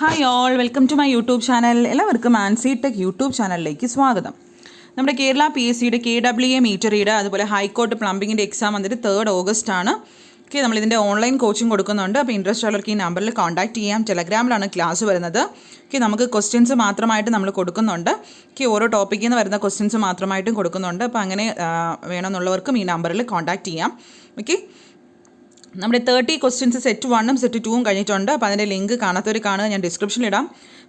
Hi all, welcome to my YouTube channel. എല്ലാവർക്കും Ancy tech YouTube ചാനലിലേക്ക് സ്വാഗതം. നമ്മുടെ കേരള PSCയുടെ KWA മീറ്റർ റീഡ് അതുപോലെ ഹൈക്കോർട്ട് പ്ലംബിങ്ങിൻ്റെ എക്സാം വന്നിട്ട് 3rd ഓഗസ്റ്റ് ആണ്. ഓക്കെ, നമ്മളിതിൻ്റെ ഓൺലൈൻ കോച്ചിങ് കൊടുക്കുന്നുണ്ട്. അപ്പോൾ ഇൻട്രസ്റ്റ് ഉള്ളവർക്ക് ഈ നമ്പറിൽ കോൺടാക്ട് ചെയ്യാം. ടെലഗ്രാമിലാണ് ക്ലാസ് വരുന്നത്. ഓക്കെ, നമുക്ക് ക്വസ്റ്റ്യൻസ് മാത്രമായിട്ട് നമ്മൾ കൊടുക്കുന്നുണ്ട്. ഓക്കെ, ഓരോ ടോപ്പിക്കിൽ നിന്ന് വരുന്ന ക്വസ്റ്റ്യൻസ് മാത്രമായിട്ടും കൊടുക്കുന്നുണ്ട്. അപ്പോൾ അങ്ങനെ വേണമെന്നുള്ളവർക്കും ഈ നമ്പറിൽ കോൺടാക്ട് ചെയ്യാം. ഓക്കെ, നമ്മുടെ 30 ക്വസ്റ്റ്യൻസ് സെറ്റ് 1ഉം സെറ്റ് 2ഉം കഴിഞ്ഞിട്ടുണ്ട്. അപ്പോൾ അതിൻ്റെ ലിങ്ക് കാണാത്തവർ കാണുക, ഞാൻ ഡിസ്ക്രിപ്ഷനിലിടാം.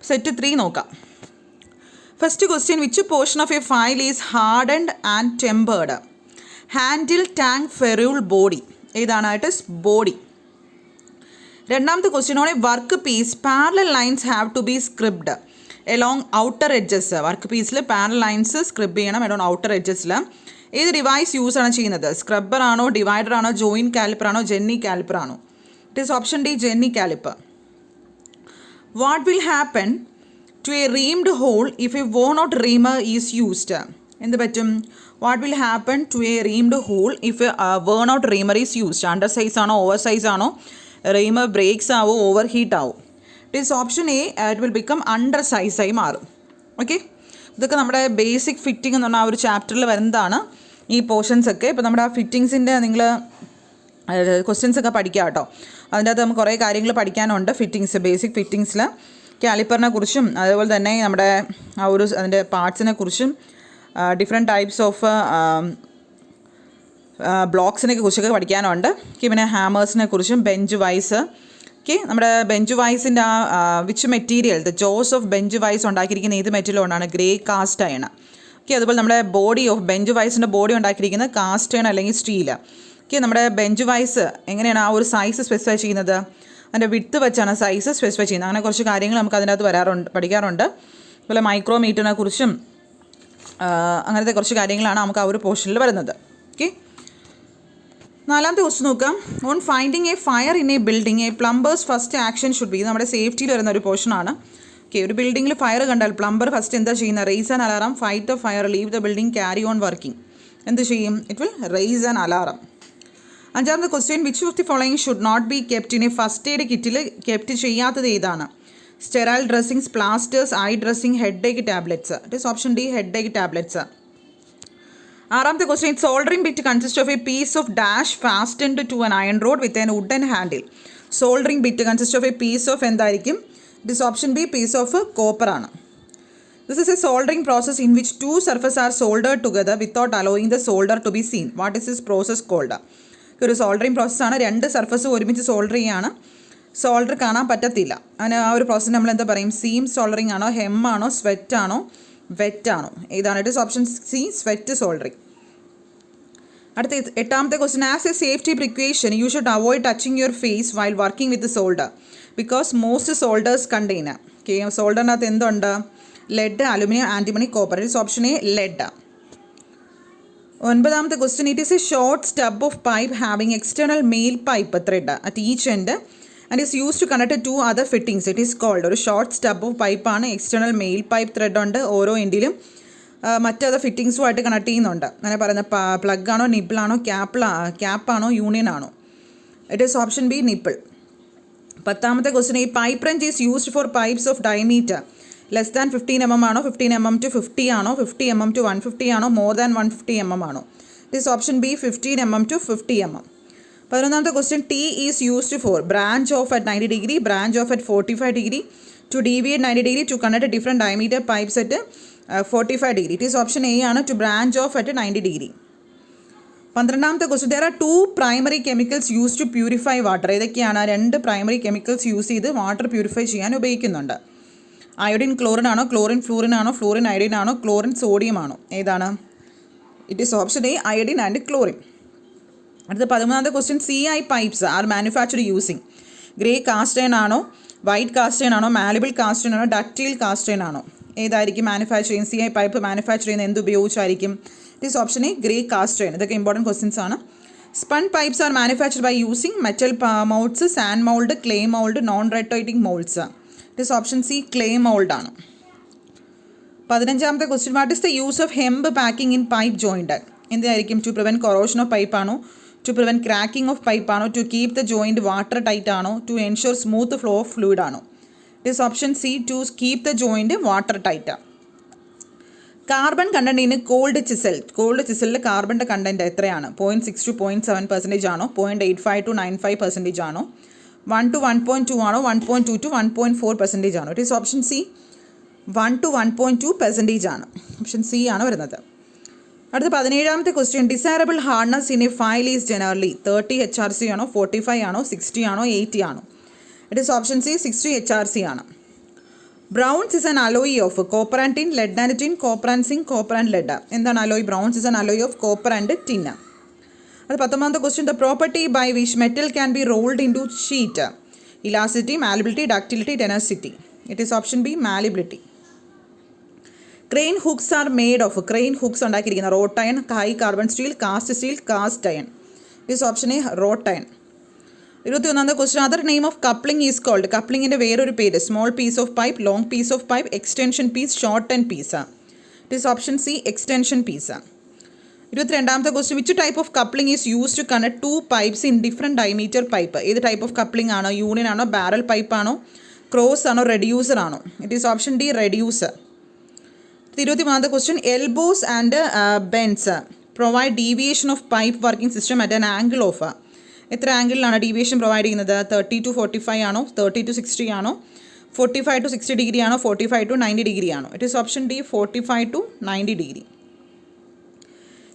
സെറ്റ് 3 നോക്കാം. First question, which portion of a file is hardened and tempered? Handle, tang, ferrule, body. ഏതാണായിട്ട് ബോഡി. രണ്ടാമത്തെ question, on a work piece parallel lines have to be scribed along outer edges. Work പീസിൽ parallel lines scribe ചെയ്യണം along outer എഡ്ജസിൽ. ഏത് device use ആണ് ചെയ്യുന്നത്? Scrubber ആണോ, divider ആണോ, joint caliper ആണോ, ജെന്നി കാലിപ്പർ ആണോ? It is option D, jenny caliper. What will happen to a reamed hole if a worn out reamer is used? എന്ത് പറ്റും? What will happen to a reamed hole if a worn out reamer is used? Under size ആണോ, over size ആണോ? Reamer breaks ആവോ, over heat ആവും? It is option A, it will become under സൈസായി മാറും. Okay, ഇതൊക്കെ നമ്മുടെ basic fitting എന്ന് പറഞ്ഞാൽ ആ ഒരു ചാപ്റ്ററിൽ വരുന്നതാണ് ഈ പോർഷൻസ് ഒക്കെ. ഇപ്പോൾ നമ്മുടെ ആ ഫിറ്റിങ്സിൻ്റെ നിങ്ങൾ ക്വസ്റ്റ്യൻസ് ഒക്കെ പഠിക്കുക കേട്ടോ. അതിൻ്റെ അകത്ത് നമുക്ക് കുറേ കാര്യങ്ങൾ പഠിക്കാനുണ്ട്. ഫിറ്റിങ്സ്, ബേസിക് ഫിറ്റിങ്സിൽ കാലിപ്പറിനെ കുറിച്ചും അതുപോലെ തന്നെ നമ്മുടെ ആ ഒരു അതിൻ്റെ പാർട്സിനെ കുറിച്ചും ഡിഫറെൻറ്റ് ടൈപ്സ് ഓഫ് ബ്ലോക്സിനെ കുറിച്ചൊക്കെ പഠിക്കാനുണ്ട്. പിന്നെ ഹാമേഴ്സിനെ കുറിച്ചും ബെഞ്ച് വൈസ്. ഓക്കെ, നമ്മുടെ ബെഞ്ച് വൈസിൻ്റെ which material, the jaws of bench vice ഉണ്ടാക്കിയിരിക്കുന്ന ഏത് മെറ്റീരിയൽ കൊണ്ടാണ്? Grey cast iron. ഓക്കെ, അതുപോലെ നമ്മുടെ ബോഡി ഓഫ് ബെഞ്ച് വൈസിൻ്റെ ബോഡി ഉണ്ടാക്കിയിരിക്കുന്നത് കാസ്റ്റ് അയൺ അല്ലെങ്കിൽ സ്റ്റീല്. ഓക്കെ, നമ്മുടെ ബെഞ്ച് വൈസ് എങ്ങനെയാണ് ആ ഒരു സൈസ് സ്പെസിഫൈ ചെയ്യുന്നത്? അതിൻ്റെ വിഡ്ത്ത് വെച്ചാണ് സൈസ് സ്പെസിഫൈ ചെയ്യുന്നത്. അങ്ങനെ കുറച്ച് കാര്യങ്ങൾ നമുക്ക് അതിനകത്ത് പഠിക്കാറുണ്ട്. അതുപോലെ മൈക്രോമീറ്ററിനെ കുറിച്ചും അങ്ങനത്തെ കുറച്ച് കാര്യങ്ങളാണ് നമുക്ക് ആ ഒരു പോർഷനിൽ വരുന്നത്. ഓക്കെ, നാലാമത്തെ ക്വസ്റ്റ്യൻ നോക്കാം. On finding A fire in A building A plumbers first action should be. ഇത് നമ്മുടെ സേഫ്റ്റിയിൽ വരുന്ന ഒരു പോർഷനാണ്. ഓക്കെ, ഒരു ബിൽഡിങ്ങിൽ ഫയർ കണ്ടാൽ പ്ലംബർ ഫസ്റ്റ് എന്താ ചെയ്യുന്നത്? Raise an alarm, fight the fire, leave the building, carry on working. എന്ത് ചെയ്യും? It will raise an alarm. അഞ്ചാമത്തെ question, which of the following should not be kept in a first aid കിറ്റിൽ kept ചെയ്യാത്തത് ഏതാണ്? Sterile dressings, plasters, eye dressing, headache tablets. It is option D, headache tablets. ആറാമത്തെ question, soldering bit consist of a piece of dash fastened to an iron road with an wooden handle. Soldering bit consist of a piece of എന്തായിരിക്കും? It is option B, piece of copper ആണ്. This is a soldering process in which two surfaces are soldered together without allowing the solder to be seen. What is this process called? ഒരു soldering പ്രോസസ്സാണ്. രണ്ട് surface ഒരുമിച്ച് solder ചെയ്യാണ്, solder കാണാൻ പറ്റത്തില്ല. അങ്ങനെ ആ ഒരു പ്രോസസ്സ് നമ്മൾ എന്താ പറയും? സീം സോൾഡറിങ് ആണോ, ഹെം ആണോ, സ്വെറ്റ് ആണോ, വെറ്റ് ആണോ? ഏതാണ്? It is option C, sweat soldering. അടുത്ത എട്ടാമത്തെ question, as a safety precaution you should avoid touching your face while working with solder because most solders contain. Okay, സോൾഡറിനകത്ത് എന്തുണ്ട്? Lead, aluminium, antimony, copper. It is option A, lead. ഒൻപതാമത്തെ question, it is a short stub of pipe having external male pipe thread at each end and is use to connect to other fittings. It is called. ഒരു short stub of പൈപ്പാണ്, external male pipe thread ഉണ്ട്, ഓരോ എൻഡിലും മറ്റേത് ഫിറ്റിങ്സുമായിട്ട് connect ചെയ്യുന്നുണ്ട്. അങ്ങനെ പറയുന്ന plug ആണോ, നിപ്പിളാണോ, ക്യാപ്പാണോ, union ആണോ? It is option B, nipple. പത്താമത്തെ ക്വസ്റ്റ്യൻ, ഈ pipe wrench is used four pipes of diameter less than 15 mm ആണോ, 15 mm to 50 ആണോ, 50 mm to 150 ആണോ, മോർ ദാൻ 150 mm ആണോ? It is option B, 15 mm to 50 mm. പതിനൊന്നാമത്തെ question, tee is used for branch off at 90 degree, branch off at 45 degree, to deviate 90 degree, to connect different diameter pipes at 45 degree. It is option A ആണ്, to branch off at 90 degree. പന്ത്രണ്ടാമത്തെ question, there are 2 primary chemicals use to purify water. ഏതൊക്കെയാണ്? 2 primary chemicals use ചെയ്ത് water purify ചെയ്യാൻ ഉപയോഗിക്കുന്നുണ്ട്. Iodine chlorine ആണോ, chlorine fluorine ആണോ, fluorine iodine ആണോ, chlorine sodium ആണോ? ഏതാണ്? It is option A, iodine and chlorine. അടുത്ത 13ാമത്തെ question, CI pipes are manufactured using grey cast iron ആണോ, വൈറ്റ് കാസ്റ്റ് അയൺ ആണോ, മാലബിൾ കാസ്റ്റ് അയൺ ആണോ, ഡക്റ്റൈൽ കാസ്റ്റ് അയൺ ആണോ? ഏതായിരിക്കും മാനുഫാക്ചർ ചെയ്യുന്നത്? CI പൈപ്പ് മാനുഫാക്ചർ ചെയ്യുന്നത് എന്ത് ഉപയോഗിച്ചായിരിക്കും? It is option A, grey cast iron. ഇതൊക്കെ ഇമ്പോർട്ടൻറ്റ് ക്വസ്റ്റ്യൻസ് ആണ്. Spun pipes are manufactured by using metal moulds, sand mould, clay mould, non rotating moulds. It is option C, clay mould ആണ്. 15ാമത്തെ question, what is the use of hemp packing in pipe joint? എന്തായിരിക്കും? To prevent corrosion of pipe ആണോ, to prevent cracking of pipe ആണോ, to keep the joint water tight ആണോ, to ensure smooth flow of fluid ആണോ? It is option C, to keep the joint watertight. Carbon content in cold ചിസലിൽ കാർബണിൻ്റെ content എത്രയാണ്? 0.6 to 0.7% ആണോ? 0.85 to 95% ആണോ? 1 to 1.2 ആണോ? 1.2 to 1.4% ആണോ? It is option C, 1 to 1.2% ആണ്. ഓപ്ഷൻ സി ആണ് വരുന്നത്. അടുത്ത 17ാമത്തെ question, desirable hardness in a file is generally 30 HRC ആണോ? 45 ആണോ? 60 ആണോ? 80 ആണോ? It is option C, 60 HRC ആണ്. Bronze is an alloy of copper and tin, lead and tin, copper and zinc, copper and lead. എന്താണ് alloy? Bronze is an alloy of copper and tin. അത് 19ാമത്തെ question, the property by which metal can be rolled into sheet, elasticity, malleability, ductility, tenacity. It is option B, malleability. Crane hooks are made of, crane hooks ഉണ്ടാക്കിയിരിക്കുന്ന wrought iron, high carbon steel, cast iron. It is option A, wrought iron. 21ാമത്തെ question, other name of coupling is called, കപ്ലിങ്ങിൻ്റെ വേറൊരു പേര്, small piece of pipe, long piece of pipe, extension piece, short and piece. It is option C, extension piece. 22ാമത്തെ question, which type of coupling is use to connect 2 pipes in different diameter pipe? ഏത് type of coupling ആണോ? Union ആണോ? Barrel pipe ആണോ? Cross ആണോ? Reducer ആണോ? It is option D, reducer. 23ാമത്തെ question, elbows and bends provide deviation of pipe working system at an angle of, എത്ര ആംഗിളിലാണ് deviation provide ചെയ്യുന്നത്? 30 to 45 ആണോ? 30 to 60 ആണോ? 45 to 60 ഡിഗ്രി ആണോ? 45 to 90 ഡിഗ്രി ആണോ? It is option D, 45 to 90 degree.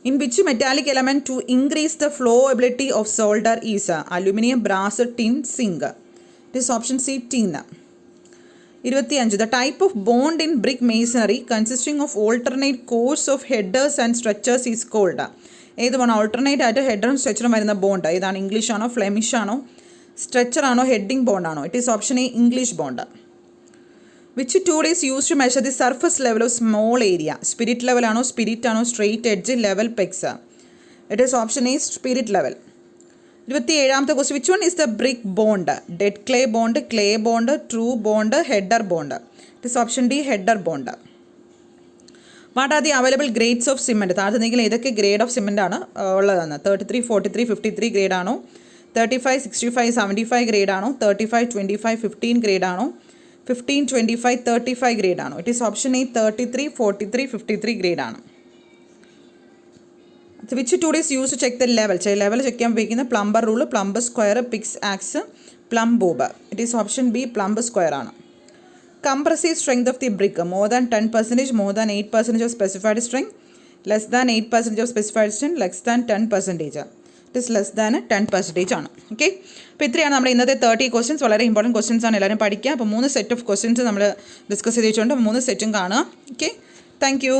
In which metallic element to increase the flowability of solder is? Aluminium, brass, tin, zinc. It is option C, tin. 25, the type of bond in brick masonry consisting of alternate course of headers and stretchers is called. ഏത് bond? Alternate ആയിട്ട് ഹെഡറും സ്ട്രെച്ചറും വരുന്ന bond ഏതാണ്? English ആണോ? Flemish ആണോ? Stretcher ആണോ? Heading bond ആണോ? It is option A, English bond. Which tool is use to measure the surface level of small area? Spirit level ആണോ? സ്പിരിറ്റ് ആണോ? Straight edge, level pegs. It is option A, spirit level. 27ാമത്തെ question, which one is the brick bond? Dead clay bond, clay bond, true bond, header bond. It is option D, header bond. What are the available grades of cement? താഴ്ന്നെങ്കിൽ ഏതൊക്കെ grade of cement ആണ് ഉള്ളതെന്ന്? 33, 43, 53 grade ആണോ? 35, 65, 75 grade ആണോ? 35, 25, 15 grade ആണോ? 15, 25, 35 grade ആണോ? It is option A, 33, 43, 53 grade ആണ്. Which tool is use to check the level? Level check ചെയ്യാൻ ഉപയോഗിക്കുന്ന plumber rule, plumber square, picks axe, plumb bob. It is option B, plumber square ആണ്. Compressive strength of the brick, more than 10%, more than 8% of specified strength, less than 8% of specified strength, less than 10%. It is less than 10% ആണ്. Okay, അപ്പോൾ ഇത്രയാണ് നമ്മുടെ ഇന്നത്തെ 30 questions. വളരെ important questions ആണ്, എല്ലാവരും പഠിക്കുക. അപ്പോൾ 3 സെറ്റ് ഓഫ് ക്വസ്റ്റ്യൻസ് നമ്മൾ ഡിസ്കസ് ചെയ്തിട്ടുണ്ട്. 3 സെറ്റും കാണുക. Okay, thank you.